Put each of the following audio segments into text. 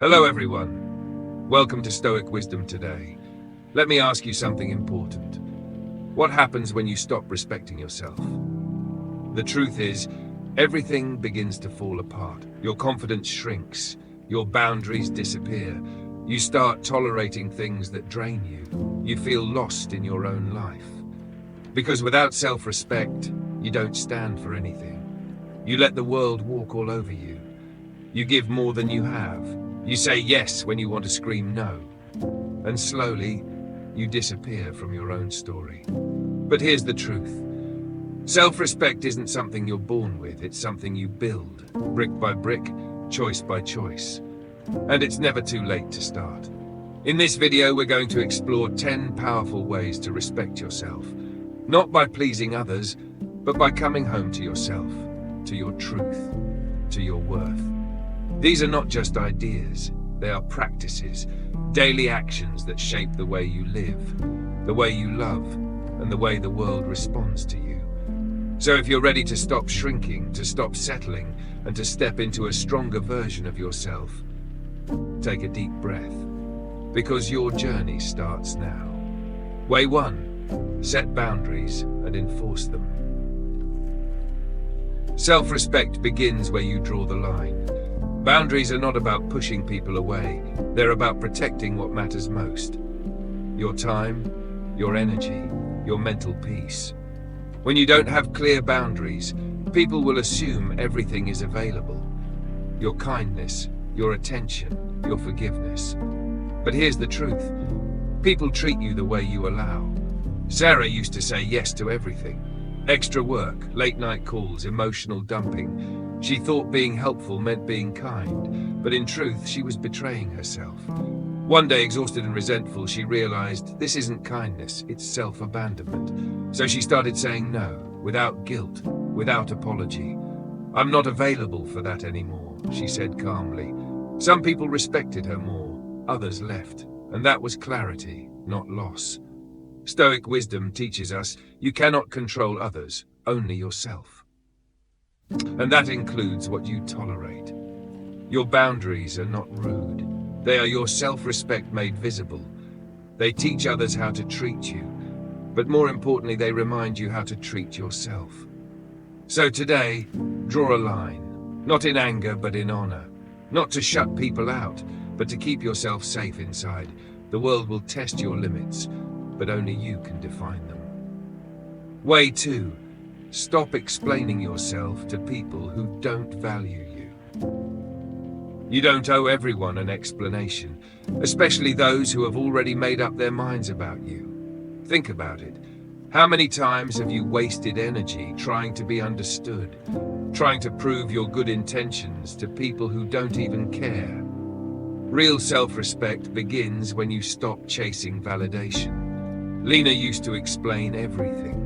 Hello everyone. Welcome to Stoic Wisdom today. Let me ask you something important. What happens when you stop respecting yourself? The truth is, everything begins to fall apart. Your confidence shrinks. Your boundaries disappear. You start tolerating things that drain you. You feel lost in your own life. Because without self-respect, you don't stand for anything. You let the world walk all over you. You give more than you have. You say yes when you want to scream no. And slowly, you disappear from your own story. But here's the truth. Self-respect isn't something you're born with, it's something you build, brick by brick, choice by choice. And it's never too late to start. In this video, we're going to explore 10 powerful ways to respect yourself. Not by pleasing others, but by coming home to yourself, to your truth, to your worth. These are not just ideas, they are practices, daily actions that shape the way you live, the way you love, and the way the world responds to you. So if you're ready to stop shrinking, to stop settling, and to step into a stronger version of yourself, take a deep breath, because your journey starts now. Way 1. Set boundaries and enforce them. Self-respect begins where you draw the line. Boundaries are not about pushing people away. They're about protecting what matters most. Your time, your energy, your mental peace. When you don't have clear boundaries, people will assume everything is available. Your kindness, your attention, your forgiveness. But here's the truth. People treat you the way you allow. Sarah used to say yes to everything. Extra work, late night calls, emotional dumping. She thought being helpful meant being kind, but in truth, she was betraying herself. One day, exhausted and resentful, she realized this isn't kindness, it's self-abandonment. So she started saying no, without guilt, without apology. "I'm not available for that anymore," she said calmly. Some people respected her more, others left, and that was clarity, not loss. Stoic wisdom teaches us you cannot control others, only yourself. And that includes what you tolerate. Your boundaries are not rude. They are your self-respect made visible. They teach others how to treat you, but more importantly, they remind you how to treat yourself. So today, draw a line, not in anger, but in honor. Not to shut people out, but to keep yourself safe inside. The world will test your limits, but only you can define them. Way 2. Stop explaining yourself to people who don't value you. You don't owe everyone an explanation, especially those who have already made up their minds about you. Think about it. How many times have you wasted energy trying to be understood, trying to prove your good intentions to people who don't even care? Real self-respect begins when you stop chasing validation. Lena used to explain everything.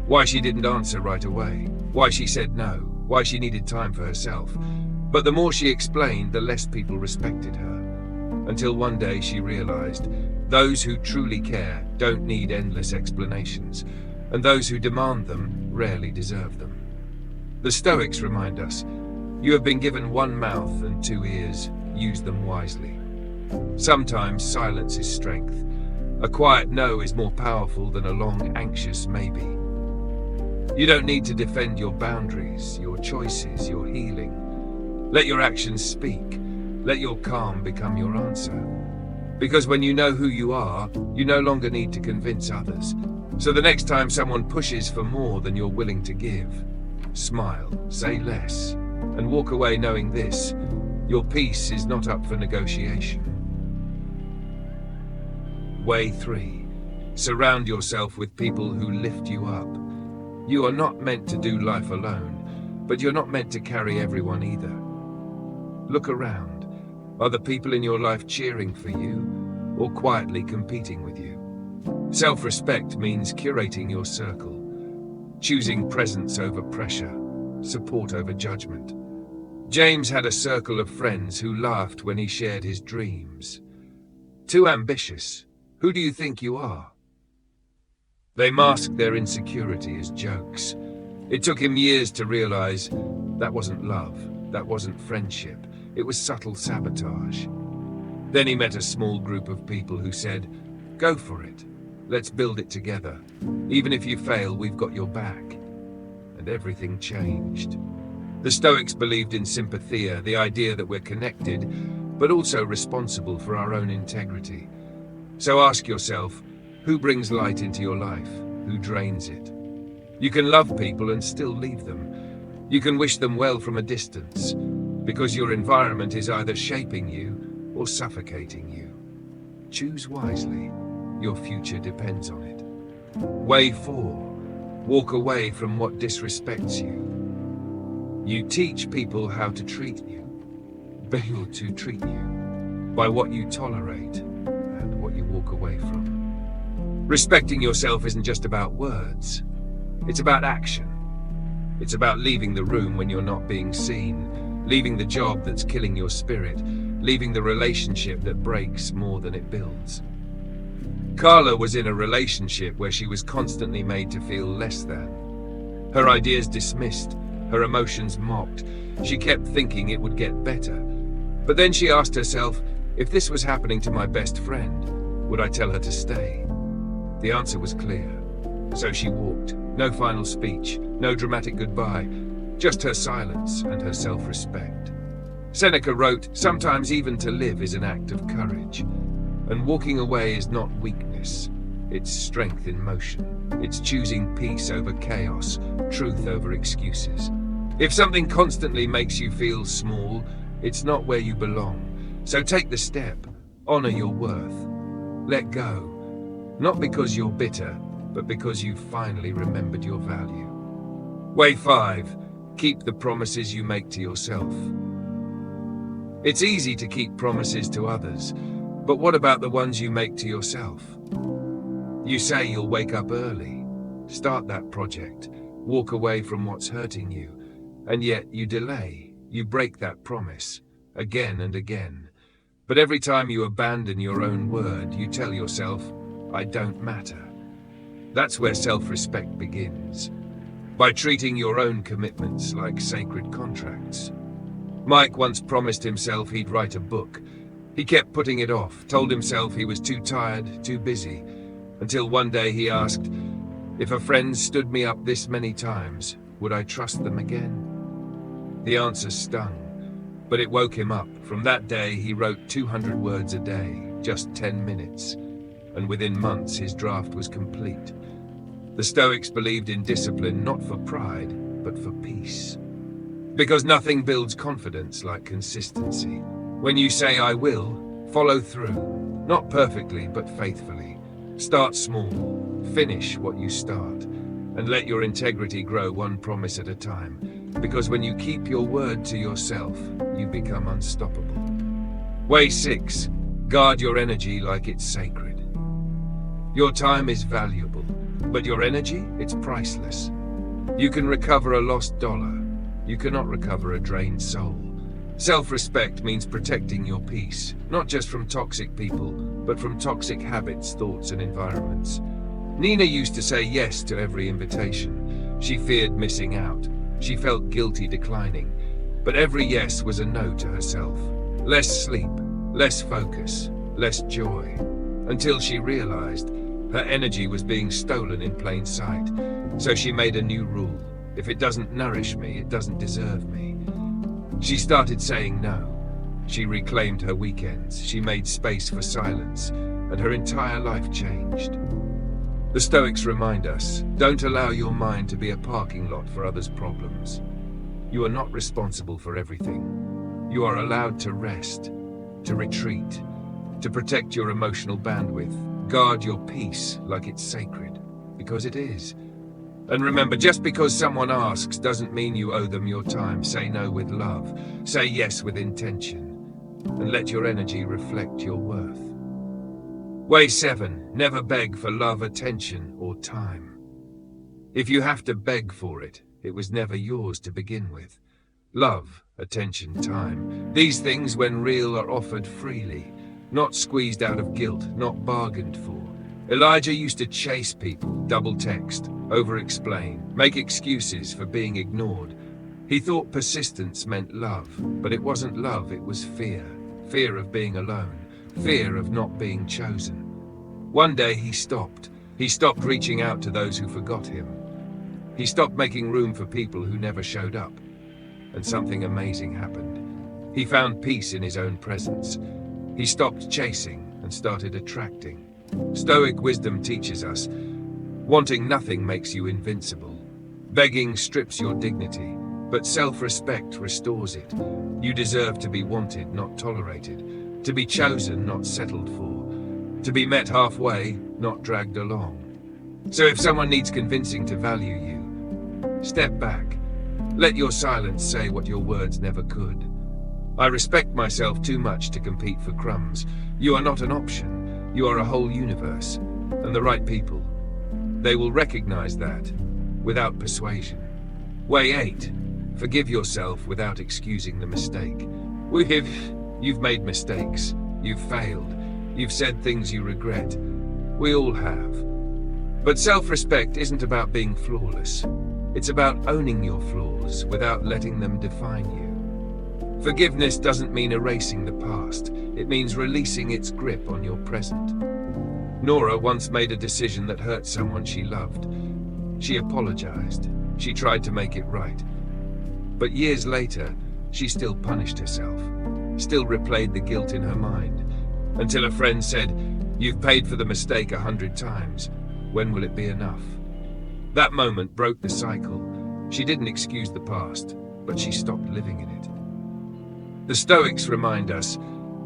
Why she didn't answer right away, why she said no, why she needed time for herself. But the more she explained, the less people respected her. Until one day she realized, those who truly care don't need endless explanations, and those who demand them rarely deserve them. The Stoics remind us, you have been given one mouth and 2 ears, use them wisely. Sometimes silence is strength. A quiet no is more powerful than a long, anxious maybe. You don't need to defend your boundaries, your choices, your healing. Let your actions speak. Let your calm become your answer. Because when you know who you are, you no longer need to convince others. So the next time someone pushes for more than you're willing to give, smile, say less, and walk away knowing this: your peace is not up for negotiation. Way 3. Surround yourself with people who lift you up. You are not meant to do life alone, but you're not meant to carry everyone either. Look around. Are the people in your life cheering for you, or quietly competing with you? Self-respect means curating your circle, choosing presence over pressure, support over judgment. James had a circle of friends who laughed when he shared his dreams. Too ambitious? Who do you think you are? They masked their insecurity as jokes. It took him years to realize that wasn't love, that wasn't friendship. It was subtle sabotage. Then he met a small group of people who said, "Go for it. Let's build it together. Even if you fail, we've got your back." And everything changed. The Stoics believed in sympathia, the idea that we're connected, but also responsible for our own integrity. So ask yourself, who brings light into your life? Who drains it? You can love people and still leave them. You can wish them well from a distance, because your environment is either shaping you or suffocating you. Choose wisely. Your future depends on it. Way 4. Walk away from what disrespects you. You teach people how to treat you, people to treat you, by what you tolerate and what you walk away from. Respecting yourself isn't just about words. It's about action. It's about leaving the room when you're not being seen, leaving the job that's killing your spirit, leaving the relationship that breaks more than it builds. Carla was in a relationship where she was constantly made to feel less than. Her ideas dismissed, her emotions mocked. She kept thinking it would get better. But then she asked herself, if this was happening to my best friend, would I tell her to stay? The answer was clear. So she walked. No final speech, no dramatic goodbye, just her silence and her self-respect. Seneca wrote, "Sometimes even to live is an act of courage." And walking away is not weakness, it's strength in motion. It's choosing peace over chaos, truth over excuses. If something constantly makes you feel small, it's not where you belong. So take the step, honor your worth, let go. Not because you're bitter, but because you've finally remembered your value. Way 5. Keep the promises you make to yourself. It's easy to keep promises to others, but what about the ones you make to yourself? You say you'll wake up early, start that project, walk away from what's hurting you, and yet you delay, you break that promise, again and again. But every time you abandon your own word, you tell yourself, I don't matter. That's where self-respect begins, by treating your own commitments like sacred contracts. Mike once promised himself he'd write a book. He kept putting it off, told himself he was too tired, too busy, until one day he asked, if a friend stood me up this many times, would I trust them again? The answer stung, but it woke him up. From that day, he wrote 200 words a day, just 10 minutes, and within months his draft was complete. The Stoics believed in discipline not for pride, but for peace. Because nothing builds confidence like consistency. When you say I will, follow through, not perfectly, but faithfully. Start small, finish what you start, and let your integrity grow one promise at a time. Because when you keep your word to yourself, you become unstoppable. Way 6. Guard your energy like it's sacred. Your time is valuable, but your energy, it's priceless. You can recover a lost dollar. You cannot recover a drained soul. Self-respect means protecting your peace, not just from toxic people, but from toxic habits, thoughts, and environments. Nina used to say yes to every invitation. She feared missing out. She felt guilty declining. But every yes was a no to herself. Less sleep, less focus, less joy. Until she realized her energy was being stolen in plain sight. So she made a new rule. If it doesn't nourish me, it doesn't deserve me. She started saying no. She reclaimed her weekends. She made space for silence, and her entire life changed. The Stoics remind us, don't allow your mind to be a parking lot for others' problems. You are not responsible for everything. You are allowed to rest, to retreat, to protect your emotional bandwidth. Guard your peace like it's sacred, because it is. And remember, just because someone asks doesn't mean you owe them your time. Say no with love. Say yes with intention. And let your energy reflect your worth. Way 7. Never beg for love, attention, or time. If you have to beg for it, it was never yours to begin with. Love, attention, time. These things, when real, are offered freely, not squeezed out of guilt, not bargained for. Elijah used to chase people, double text, over-explain, make excuses for being ignored. He thought persistence meant love, but it wasn't love, it was fear. Fear of being alone. fear of not being chosen. One day he stopped. He stopped reaching out to those who forgot him. He stopped making room for people who never showed up. And something amazing happened. He found peace in his own presence. He stopped chasing and started attracting. Stoic wisdom teaches us, wanting nothing makes you invincible. Begging strips your dignity, but self-respect restores it. You deserve to be wanted, not tolerated. To be chosen, not settled for. To be met halfway, not dragged along. So if someone needs convincing to value you, step back. Let your silence say what your words never could. I respect myself too much to compete for crumbs. You are not an option. You are a whole universe. And the right people, they will recognize that without persuasion. Way 8. Forgive yourself without excusing the mistake. You've made mistakes. You've failed. You've said things you regret. We all have. But self-respect isn't about being flawless. It's about owning your flaws without letting them define you. Forgiveness doesn't mean erasing the past. It means releasing its grip on your present. Nora once made a decision that hurt someone she loved. She apologized. She tried to make it right. But years later, she still punished herself, still replayed the guilt in her mind, until a friend said, "You've paid for the mistake 100 times. When will it be enough?" That moment broke the cycle. She didn't excuse the past, but she stopped living in it. The Stoics remind us,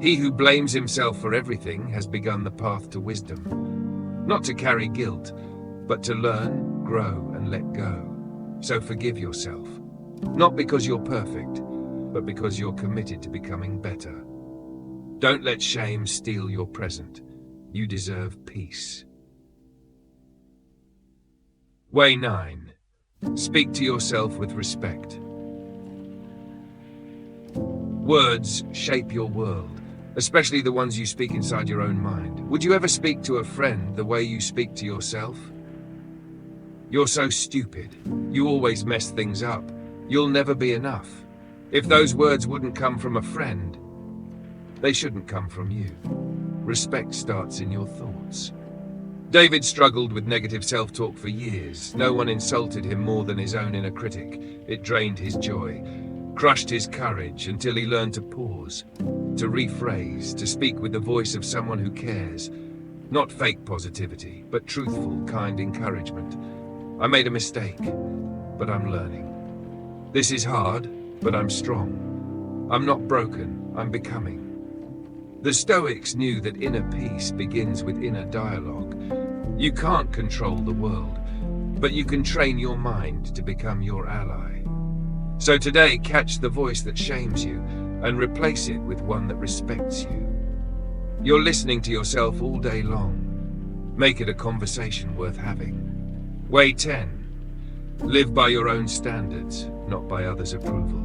he who blames himself for everything has begun the path to wisdom. Not to carry guilt, but to learn, grow, and let go. So forgive yourself. Not because you're perfect, but because you're committed to becoming better. Don't let shame steal your present. You deserve peace. Way 9. Speak to yourself with respect. Words shape your world, especially the ones you speak inside your own mind. Would you ever speak to a friend the way you speak to yourself? You're so stupid. You always mess things up. You'll never be enough. If those words wouldn't come from a friend, they shouldn't come from you. Respect starts in your thoughts. David struggled with negative self-talk for years. No one insulted him more than his own inner critic. It drained his joy, crushed his courage until he learned to pause, to rephrase, to speak with the voice of someone who cares. Not fake positivity, but truthful, kind encouragement. I made a mistake, but I'm learning. This is hard, but I'm strong. I'm not broken, I'm becoming. The Stoics knew that inner peace begins with inner dialogue. You can't control the world, but you can train your mind to become your ally. So today, catch the voice that shames you and replace it with one that respects you. You're listening to yourself all day long. Make it a conversation worth having. Way 10. Live by your own standards, not by others' approval.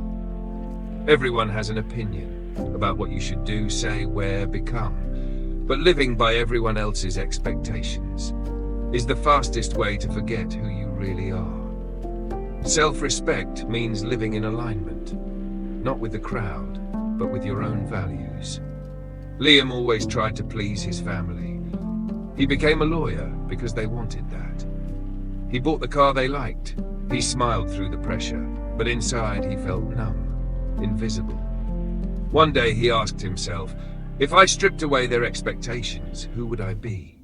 Everyone has an opinion about what you should do, say, wear, become. But living by everyone else's expectations is the fastest way to forget who you really are. Self-respect means living in alignment, not with the crowd, but with your own values. Liam always tried to please his family. He became a lawyer because they wanted that. He bought the car they liked. He smiled through the pressure, but inside he felt numb, invisible. One day he asked himself, if I stripped away their expectations, who would I be?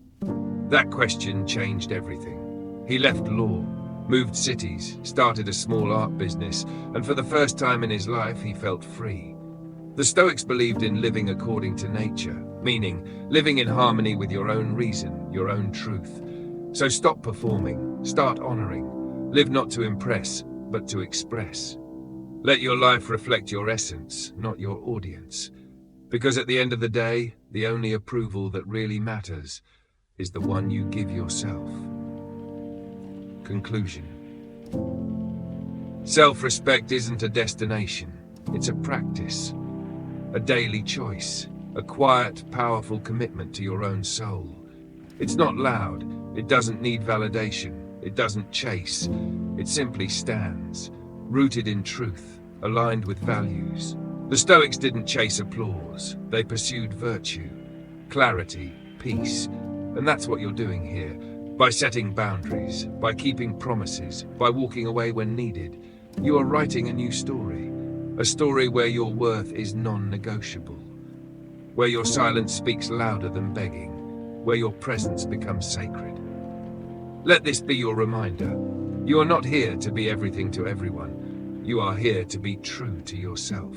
That question changed everything. He left law, moved cities, started a small art business, and for the first time in his life he felt free. The Stoics believed in living according to nature, meaning living in harmony with your own reason, your own truth. So stop performing, start honoring. Live not to impress, but to express. Let your life reflect your essence, not your audience. Because at the end of the day, the only approval that really matters is the one you give yourself. Conclusion. Self-respect isn't a destination, it's a practice, a daily choice, a quiet, powerful commitment to your own soul. It's not loud, it doesn't need validation, it doesn't chase, it simply stands, rooted in truth, aligned with values. The Stoics didn't chase applause, they pursued virtue. clarity, peace. And that's what you're doing here. By setting boundaries, by keeping promises, by walking away when needed, you are writing a new story. A story where your worth is non-negotiable. Where your silence speaks louder than begging. Where your presence becomes sacred. Let this be your reminder. You are not here to be everything to everyone. You are here to be true to yourself.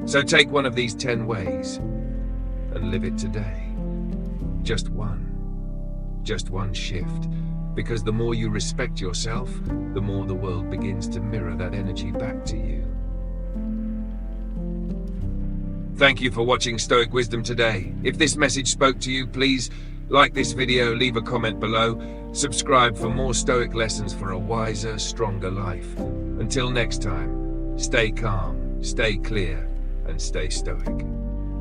So take one of these 10 ways and live it today. Just one. Just one shift. Because the more you respect yourself, the more the world begins to mirror that energy back to you. Thank you for watching Stoic Wisdom today. If this message spoke to you, please like this video, leave a comment below, subscribe for more Stoic lessons for a wiser, stronger life. Until next time, stay calm, stay clear, and stay stoic.